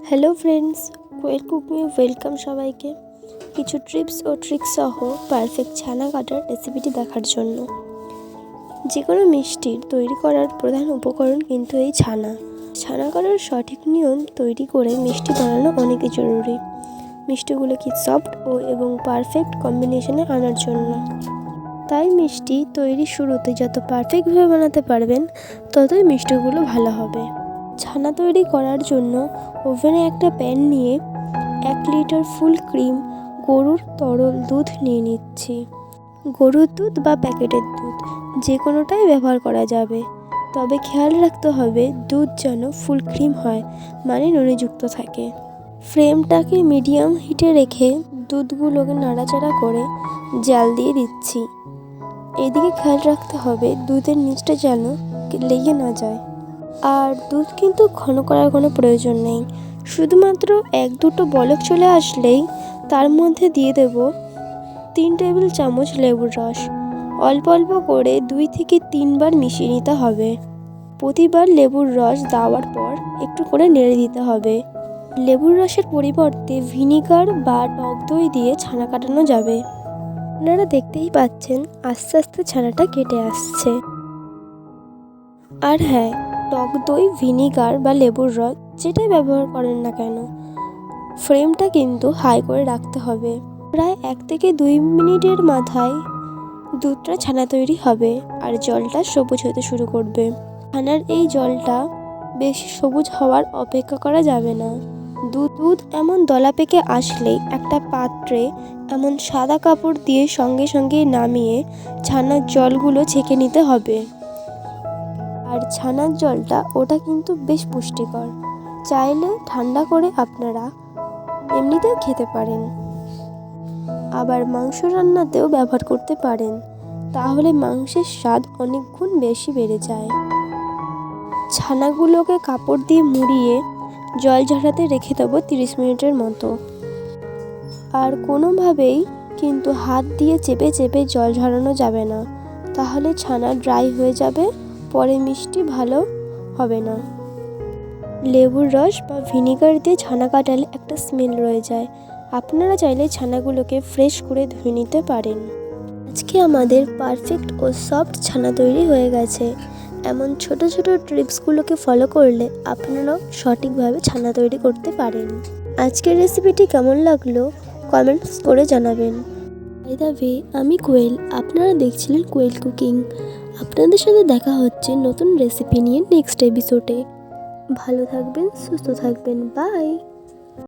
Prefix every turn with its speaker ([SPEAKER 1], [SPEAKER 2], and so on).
[SPEAKER 1] Hello friends, কোয়েল কুকিংয়ে welcome সবাইকে। কিছু tips ও tricks সহ পারফেক্ট ছানা কাটার রেসিপিটি দেখার জন্য। যে কোনো মিষ্টির তৈরি করার প্রধান উপকরণ কিন্তু এই ছানা কাটার সঠিক নিয়ম তৈরি করে মিষ্টি বানানো অনেকই জরুরি। মিষ্টিগুলোকে সফট এবং পারফেক্ট কম্বিনেশনে আনার জন্য। তাই মিষ্টি তৈরির শুরুতে যত পারফেক্টভাবে বানাতে পারবেন ততই মিষ্টিগুলো ভালো হবে। ছানা তৈরি করার জন্য ওভেনে একটা প্যান নিয়ে 1 লিটার ফুল ক্রিম গরুর তরল দুধ নিয়ে নিচ্ছি। গরুর দুধ বা প্যাকেটের দুধ যে কোনোটাই ব্যবহার করা যাবে, তবে খেয়াল রাখতে হবে দুধ যেন ফুল ক্রিম হয়, মানে ননিযুক্ত থাকে। ফ্লেমটাকে মিডিয়াম হিটে রেখে দুধগুলোকে নাড়াচাড়া করে জাল দিয়ে দিচ্ছি। এদিকে খেয়াল রাখতে হবে দুধের নিচটা যেন লেগে না যায়। আর দুধ কিন্তু ঘন করার কোনো প্রয়োজন নেই, শুধুমাত্র 1-2 বলক চলে আসলেই তার মধ্যে দিয়ে দেব 3 টেবিল চামচ লেবুর রস। অল্প অল্প করে 2 থেকে 3 বার মিশিয়ে নিতে হবে। প্রতিবার লেবুর রস দেওয়ার পর একটু করে নেড়ে দিতে হবে। লেবুর রসের পরিবর্তে ভিনিগার বা টক দই দিয়ে ছানা কাটানো যাবে। আপনারা দেখতেই পাচ্ছেন আস্তে আস্তে ছানাটা কেটে আসছে। আর হ্যাঁ, টক দই, ভিনিগার বা লেবুর রস যেটাই ব্যবহার করেন না কেন, ফ্লেমটা কিন্তু হাই করে রাখতে হবে। প্রায় 1 থেকে 2 মিনিটের মাথায় দুধটা ছানা তৈরি হবে আর জলটা সবুজ হতে শুরু করবে। ছানার এই জলটা বেশি সবুজ হওয়ার অপেক্ষা করা যাবে না। দুধ এমন দলা পেকে আসলেই একটা পাত্রে এমন সাদা কাপড় দিয়ে সঙ্গে সঙ্গে নামিয়ে ছানার জলগুলো ছেঁকে নিতে হবে। আর ছানার জলটা ওটা কিন্তু বেশ পুষ্টিকর, চাইলে ঠান্ডা করে আপনারা এমনিতেও খেতে পারেন, আবার মাংস রান্নাতেও ব্যবহার করতে পারেন, তাহলে মাংসের স্বাদ অনেক গুণ বেশি বেড়ে যায়। ছানাগুলোকে কাপড় দিয়ে মুড়িয়ে জল ঝরাতে রেখে দেবো 30 মিনিটের মতো। আর কোনোভাবেই কিন্তু হাত দিয়ে চেপে চেপে জল ঝরানো যাবে না, তাহলে ছানা ড্রাই হয়ে যাবে, পরে মিষ্টি ভালো হবে না। লেবুর রস বা ভিনিগার দিয়ে ছানা কাটালে একটা স্মেল রয়ে যায়। আপনারা চাইলে ছানাগুলোকে ফ্রেশ করে ধুয়ে নিতে পারেন। আজকে আমাদের পারফেক্ট ও সফট ছানা তৈরি হয়ে গেছে। এমন ছোট ছোট টিপসগুলোকে ফলো করলে আপনারাও সঠিকভাবে ছানা তৈরি করতে পারেন। আজকের রেসিপিটি কেমন লাগলো কমেন্টস করে জানাবেন। বাই দ্য ওয়ে, আমি কোয়েল, আপনারা দেখছিলেন কোয়েল কুকিং। আপনাদের সাথে দেখা হচ্ছে নতুন রেসিপি নিয়ে নেক্সট এপিসোডে। ভালো থাকবেন, সুস্থ থাকবেন, বাই।